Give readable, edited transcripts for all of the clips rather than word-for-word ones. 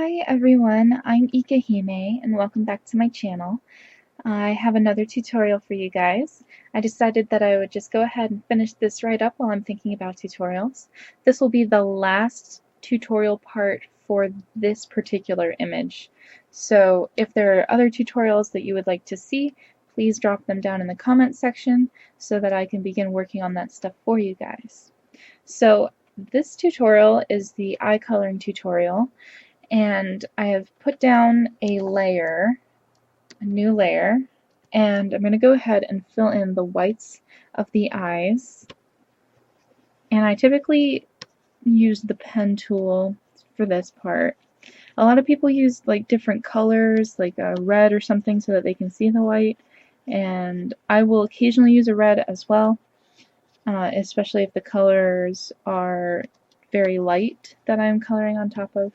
Hi everyone, I'm ika.himee and welcome back to my channel. I have another tutorial for you guys. I decided that I would just go ahead and finish this right up while I'm thinking about tutorials. This will be the last tutorial part for this particular image. So if there are other tutorials that you would like to see, please drop them down in the comments section so that I can begin working on that stuff for you guys. So this tutorial is the eye coloring tutorial. And I have put down a layer, a new layer, and I'm going to go ahead and fill in the whites of the eyes. And I typically use the pen tool for this part. A lot of people use like different colors, like a red or something, so that they can see the white. And I will occasionally use a red as well, especially if the colors are very light that I'm coloring on top of.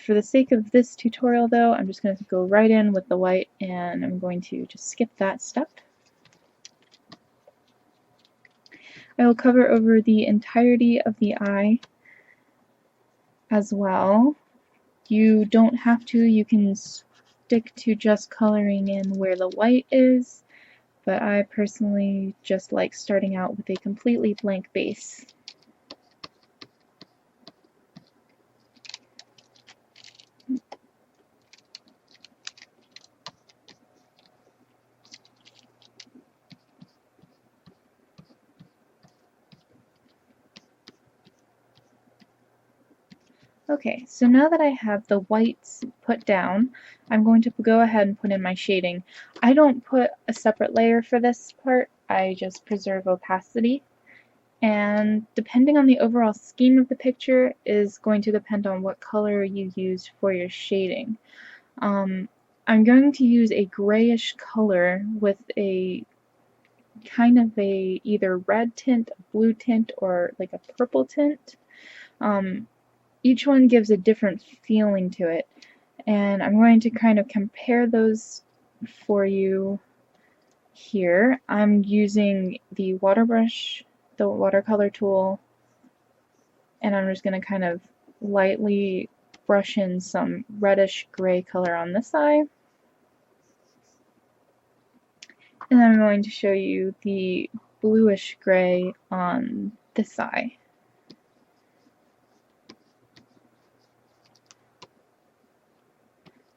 For the sake of this tutorial though, I'm just going to go right in with the white and I'm going to just skip that step. I will cover over the entirety of the eye as well. You don't have to, you can stick to just coloring in where the white is, but I personally just like starting out with a completely blank base. Okay, so now that I have the whites put down, I'm going to go ahead and put in my shading. I don't put a separate layer for this part, I just preserve opacity. And depending on the overall scheme of the picture is going to depend on what color you use for your shading. I'm going to use a grayish color with a kind of a either red tint, a blue tint, or like a purple tint. Each one gives a different feeling to it, and I'm going to kind of compare those for you here. I'm using the water brush, the watercolor tool, and I'm just going to kind of lightly brush in some reddish gray color on this eye. And then I'm going to show you the bluish gray on this eye.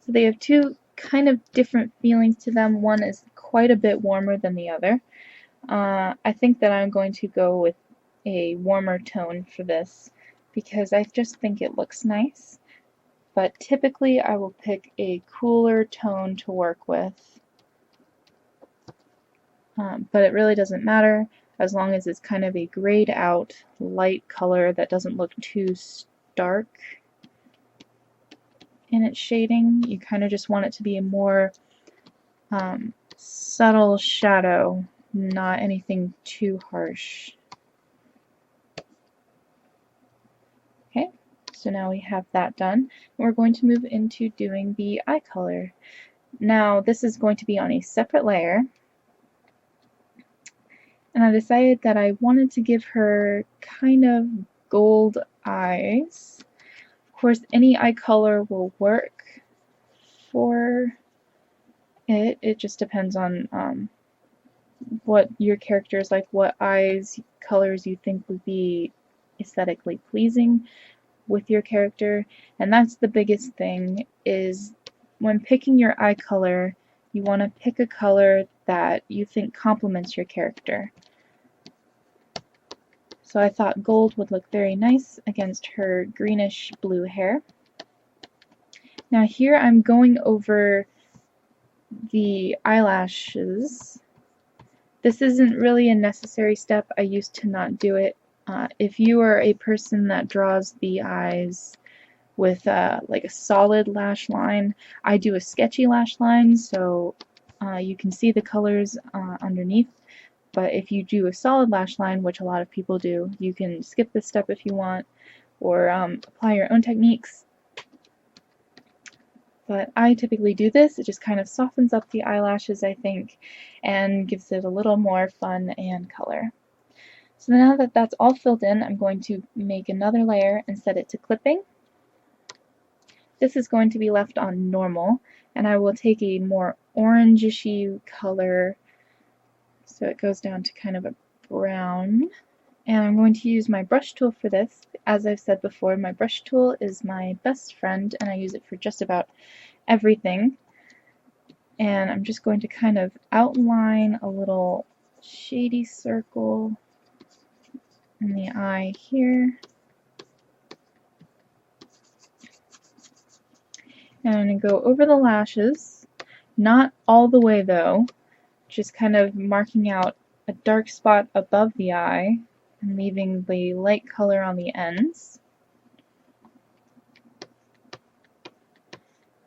So they have two kind of different feelings to them. One is quite a bit warmer than the other. I think that I'm going to go with a warmer tone for this because I just think it looks nice. But typically I will pick a cooler tone to work with. But it really doesn't matter as long as it's kind of a grayed out light color that doesn't look too stark in its shading. You kind of just want it to be a more subtle shadow, not anything too harsh. Okay, so now we have that done. We're going to move into doing the eye color. Now this is going to be on a separate layer, and I decided that I wanted to give her kind of gold eyes. Of course, any eye color will work for it. It just depends on what your character is like, what eyes colors you think would be aesthetically pleasing with your character. And that's the biggest thing, is when picking your eye color, you want to pick a color that you think complements your character. So I thought gold would look very nice against her greenish blue hair. Now here I'm going over the eyelashes. This isn't really a necessary step. I used to not do it. If you are a person that draws the eyes with like a solid lash line, I do a sketchy lash line so you can see the colors underneath. But if you do a solid lash line, which a lot of people do, you can skip this step if you want, or apply your own techniques. But I typically do this. It just kind of softens up the eyelashes, I think, and gives it a little more fun and color. So now that that's all filled in, I'm going to make another layer and set it to clipping. This is going to be left on normal, and I will take a more orangey color so it goes down to kind of a brown. And I'm going to use my brush tool for this. As I've said before, my brush tool is my best friend and I use it for just about everything. And I'm just going to kind of outline a little shady circle in the eye here. And I'm going to go over the lashes, not all the way though, just kind of marking out a dark spot above the eye and leaving the light color on the ends.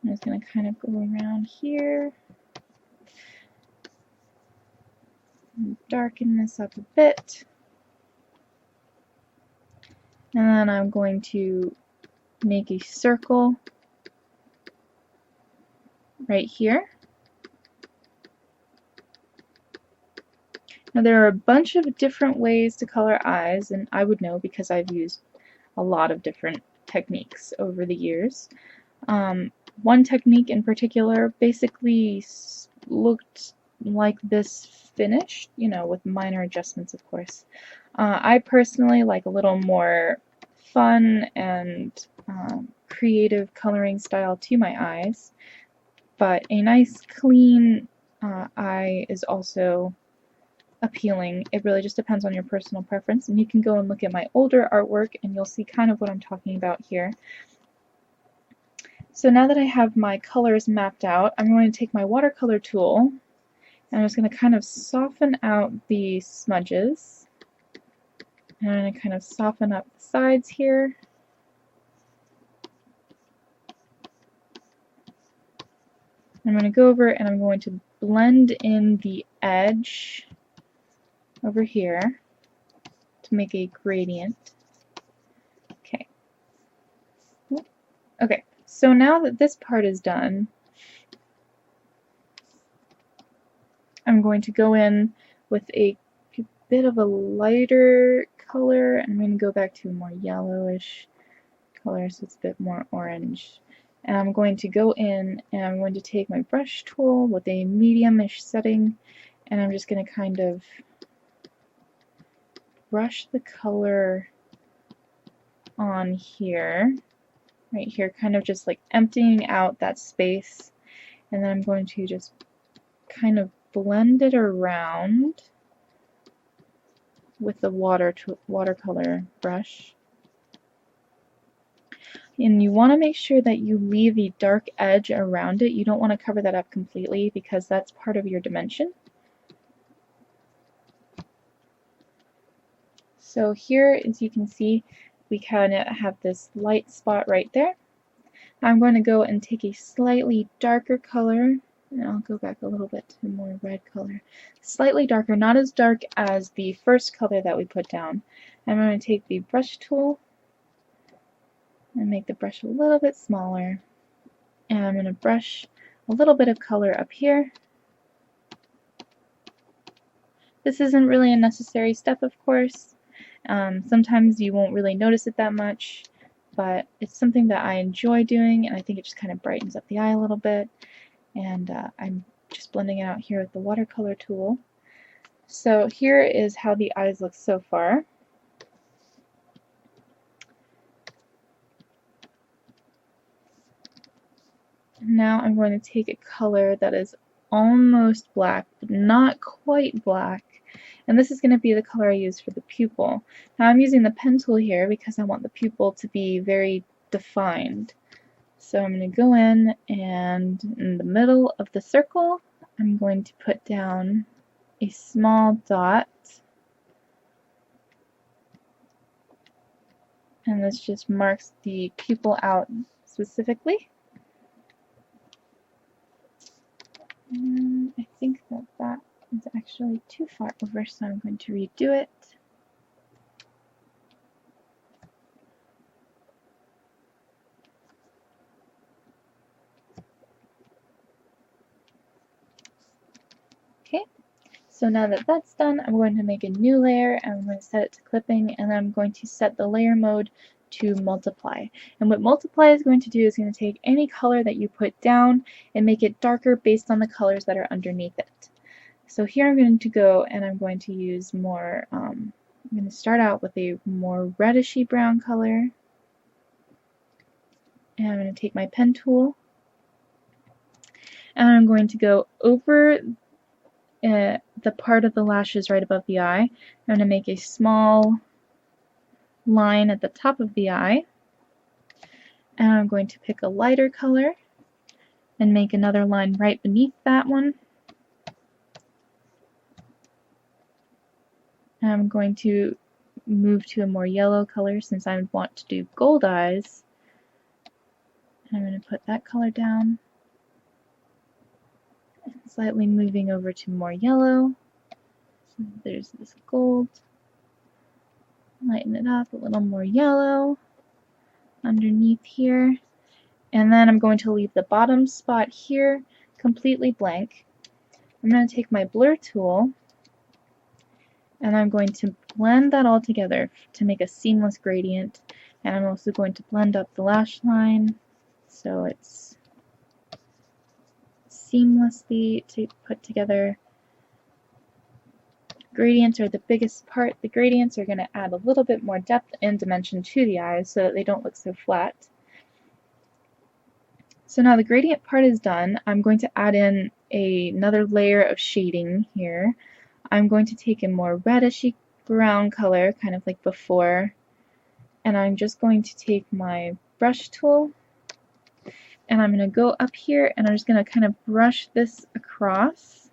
I'm just going to kind of go around here and darken this up a bit. And then I'm going to make a circle right here. Now there are a bunch of different ways to color eyes, and I would know because I've used a lot of different techniques over the years. One technique in particular basically looked like this finished, you know, with minor adjustments of course. I personally like a little more fun and creative coloring style to my eyes, but a nice clean eye is also appealing. It really just depends on your personal preference, and you can go and look at my older artwork and you'll see kind of what I'm talking about here. So now that I have my colors mapped out, I'm going to take my watercolor tool and I'm just going to kind of soften out the smudges. And I'm going to kind of soften up the sides here. I'm going to go over and I'm going to blend in the edge over here to make a gradient. Okay. Okay, so now that this part is done, I'm going to go in with a bit of a lighter color. I'm going to go back to a more yellowish color so it's a bit more orange. And I'm going to go in and I'm going to take my brush tool with a medium-ish setting and I'm just going to kind of brush the color on here, right here, kind of just like emptying out that space, and then I'm going to just kind of blend it around with the watercolor brush. And you want to make sure that you leave a dark edge around it. You don't want to cover that up completely because that's part of your dimension. So here, as you can see, we kind of have this light spot right there. I'm going to go and take a slightly darker color, and I'll go back a little bit to more red color. Slightly darker, not as dark as the first color that we put down. I'm going to take the brush tool and make the brush a little bit smaller. And I'm going to brush a little bit of color up here. This isn't really a necessary step, of course. Sometimes you won't really notice it that much, but it's something that I enjoy doing, and I think it just kind of brightens up the eye a little bit. And I'm just blending it out here with the watercolor tool. So here is how the eyes look so far. Now I'm going to take a color that is almost black, but not quite black. And this is going to be the color I use for the pupil. Now I'm using the pen tool here because I want the pupil to be very defined. So I'm going to go in and in the middle of the circle, I'm going to put down a small dot. And this just marks the pupil out specifically. And I think that that is actually too far over, so I'm going to redo it. Okay, so now that that's done, I'm going to make a new layer and I'm going to set it to clipping, and I'm going to set the layer mode to multiply. And what multiply is going to do is going to take any color that you put down and make it darker based on the colors that are underneath it. So here I'm going to go and I'm going to use more, I'm going to start out with a more reddishy brown color. And I'm going to take my pen tool and I'm going to go over the part of the lashes right above the eye. I'm going to make a small line at the top of the eye. And I'm going to pick a lighter color and make another line right beneath that one. And I'm going to move to a more yellow color since I want to do gold eyes. And I'm going to put that color down. And slightly moving over to more yellow. So there's this gold. Lighten it up, a little more yellow underneath here. And then I'm going to leave the bottom spot here completely blank. I'm going to take my blur tool and I'm going to blend that all together to make a seamless gradient. And I'm also going to blend up the lash line so it's seamlessly put together. Gradients are the biggest part. The gradients are going to add a little bit more depth and dimension to the eyes so that they don't look so flat. So now the gradient part is done. I'm going to add in another layer of shading here. I'm going to take a more reddishy brown color, kind of like before, and I'm just going to take my brush tool and I'm going to go up here and I'm just going to kind of brush this across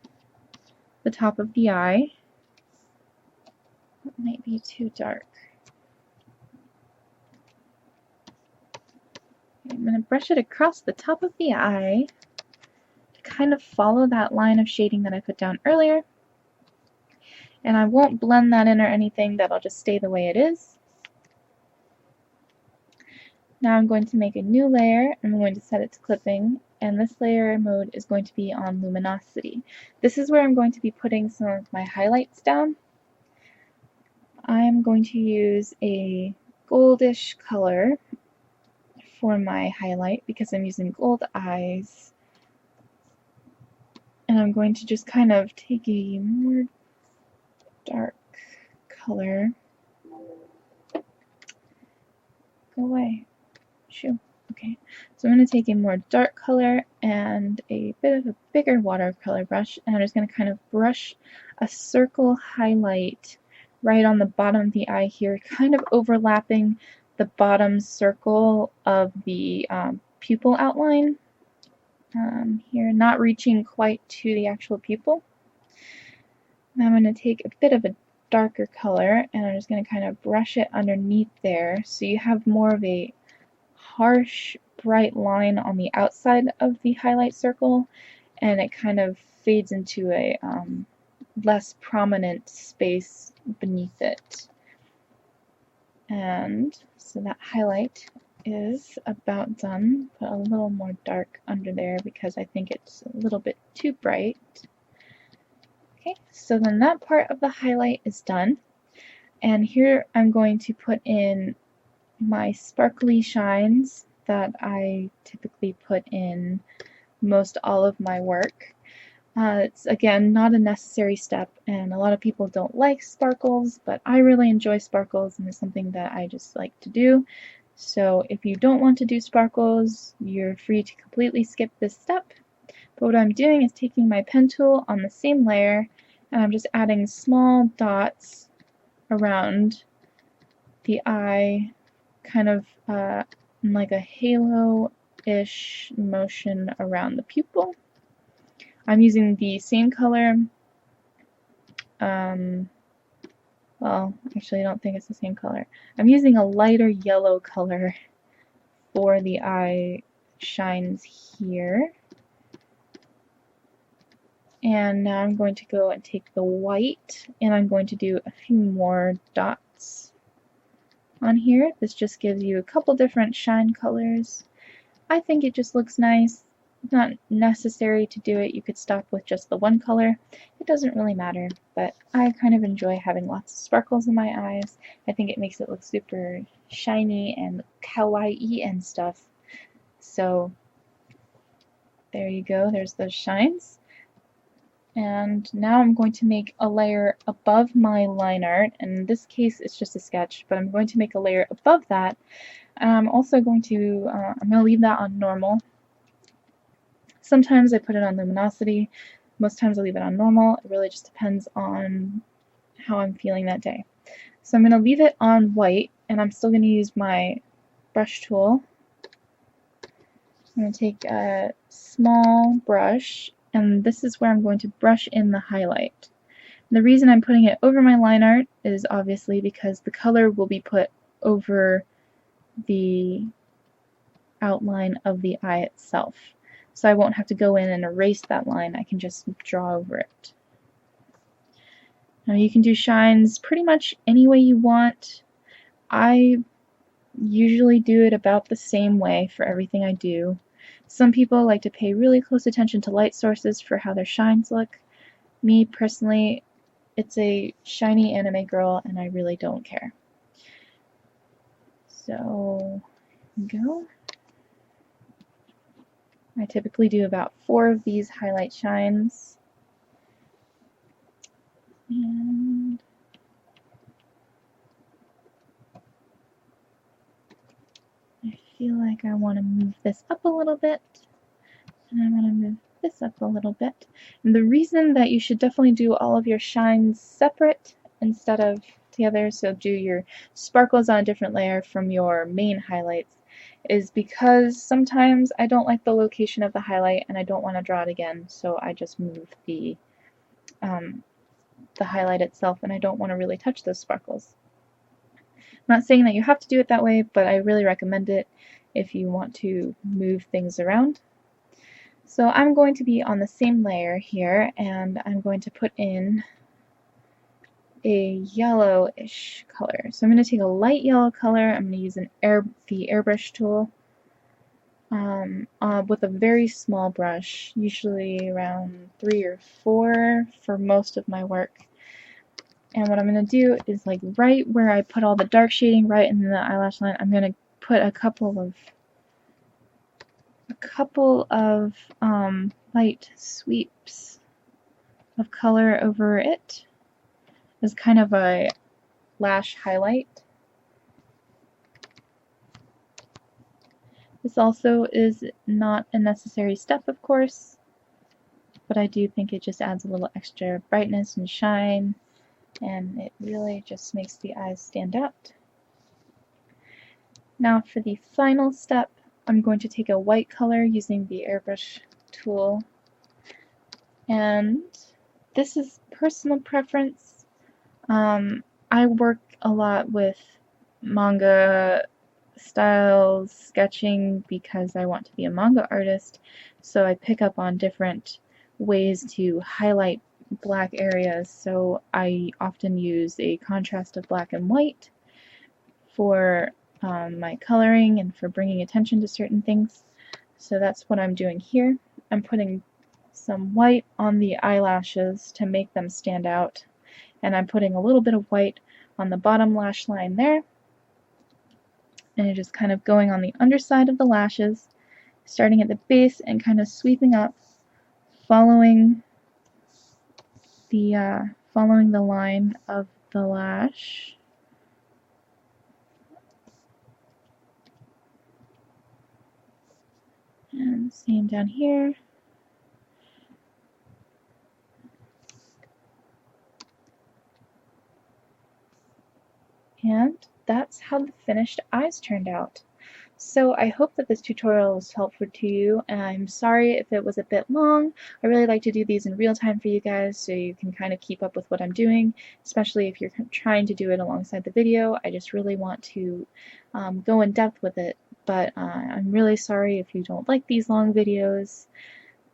the top of the eye. It might be too dark. I'm going to brush it across the top of the eye to kind of follow that line of shading that I put down earlier. And I won't blend that in or anything, that'll just stay the way it is. Now I'm going to make a new layer, I'm going to set it to clipping, and this layer mode is going to be on luminosity. This is where I'm going to be putting some of my highlights down. I'm going to use a goldish color for my highlight because I'm using gold eyes. And I'm going to just kind of take a more dark color. Go away. Shoo. Okay, so I'm going to take a more dark color and a bit of a bigger watercolor brush, and I'm just going to kind of brush a circle highlight right on the bottom of the eye here, kind of overlapping the bottom circle of the pupil outline here, not reaching quite to the actual pupil. Now I'm going to take a bit of a darker color and I'm just going to kind of brush it underneath there so you have more of a harsh bright line on the outside of the highlight circle and it kind of fades into a less prominent space beneath it. And so that highlight is about done. Put a little more dark under there because I think it's a little bit too bright. Okay, so then that part of the highlight is done. And here I'm going to put in my sparkly shines that I typically put in most all of my work. It's again not a necessary step and a lot of people don't like sparkles, but I really enjoy sparkles and it's something that I just like to do. So if you don't want to do sparkles, you're free to completely skip this step. But what I'm doing is taking my pen tool on the same layer and I'm just adding small dots around the eye, kind of like a halo-ish motion around the pupil. I'm using the same color, well, actually I don't think it's the same color. I'm using a lighter yellow color for the eye shines here. And now I'm going to go and take the white and I'm going to do a few more dots on here. This just gives you a couple different shine colors. I think it just looks nice. It's not necessary to do it. You could stop with just the one color. It doesn't really matter, but I kind of enjoy having lots of sparkles in my eyes. I think it makes it look super shiny and kawaii and stuff. So there you go, there's those shines. And now I'm going to make a layer above my line art. In this case, it's just a sketch, but I'm going to make a layer above that. And I'm also going to, leave that on normal. Sometimes I put it on luminosity. Most times I leave it on normal. It really just depends on how I'm feeling that day. So I'm going to leave it on white, and I'm still going to use my brush tool. I'm going to take a small brush, and this is where I'm going to brush in the highlight. And the reason I'm putting it over my line art is obviously because the color will be put over the outline of the eye itself. So I won't have to go in and erase that line, I can just draw over it. Now you can do shines pretty much any way you want. I usually do it about the same way for everything I do. Some people like to pay really close attention to light sources for how their shines look. Me personally, it's a shiny anime girl and I really don't care. So, here we go. I typically do about 4 of these highlight shines. And I feel like I want to move this up a little bit. And I'm going to move this up a little bit. And the reason that you should definitely do all of your shines separate instead of together, so do your sparkles on a different layer from your main highlights, is because sometimes I don't like the location of the highlight and I don't want to draw it again, so I just move the highlight itself and I don't want to really touch those sparkles. I'm not saying that you have to do it that way, but I really recommend it if you want to move things around. So I'm going to be on the same layer here, and I'm going to put in a yellowish color. So I'm going to take a light yellow color. I'm going to use the airbrush tool with a very small brush, usually around 3 or 4 for most of my work. And what I'm going to do is, like, right where I put all the dark shading, right in the eyelash line, I'm going to put a couple of light sweeps of color over it as kind of a lash highlight. This also is not a necessary step, of course, but I do think it just adds a little extra brightness and shine, and it really just makes the eyes stand out. Now for the final step, I'm going to take a white color using the airbrush tool, and this is personal preference. I work a lot with manga styles, sketching, because I want to be a manga artist, so I pick up on different ways to highlight black areas, so I often use a contrast of black and white for my coloring and for bringing attention to certain things. So that's what I'm doing here. I'm putting some white on the eyelashes to make them stand out, and I'm putting a little bit of white on the bottom lash line there, and you're just kind of going on the underside of the lashes, starting at the base and kind of sweeping up, following the line of the lash. And same down here. And that's how the finished eyes turned out. So I hope that this tutorial was helpful to you, and I'm sorry if it was a bit long. I really like to do these in real time for you guys so you can kind of keep up with what I'm doing, especially if you're trying to do it alongside the video. I just really want to go in depth with it, but I'm really sorry if you don't like these long videos.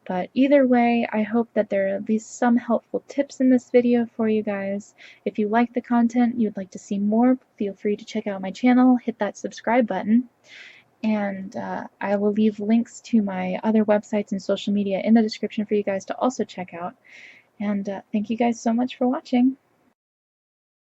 But either way, I hope that there are at least some helpful tips in this video for you guys. If you like the content, you'd like to see more, feel free to check out my channel, hit that subscribe button. And I will leave links to my other websites and social media in the description for you guys to also check out. And thank you guys so much for watching.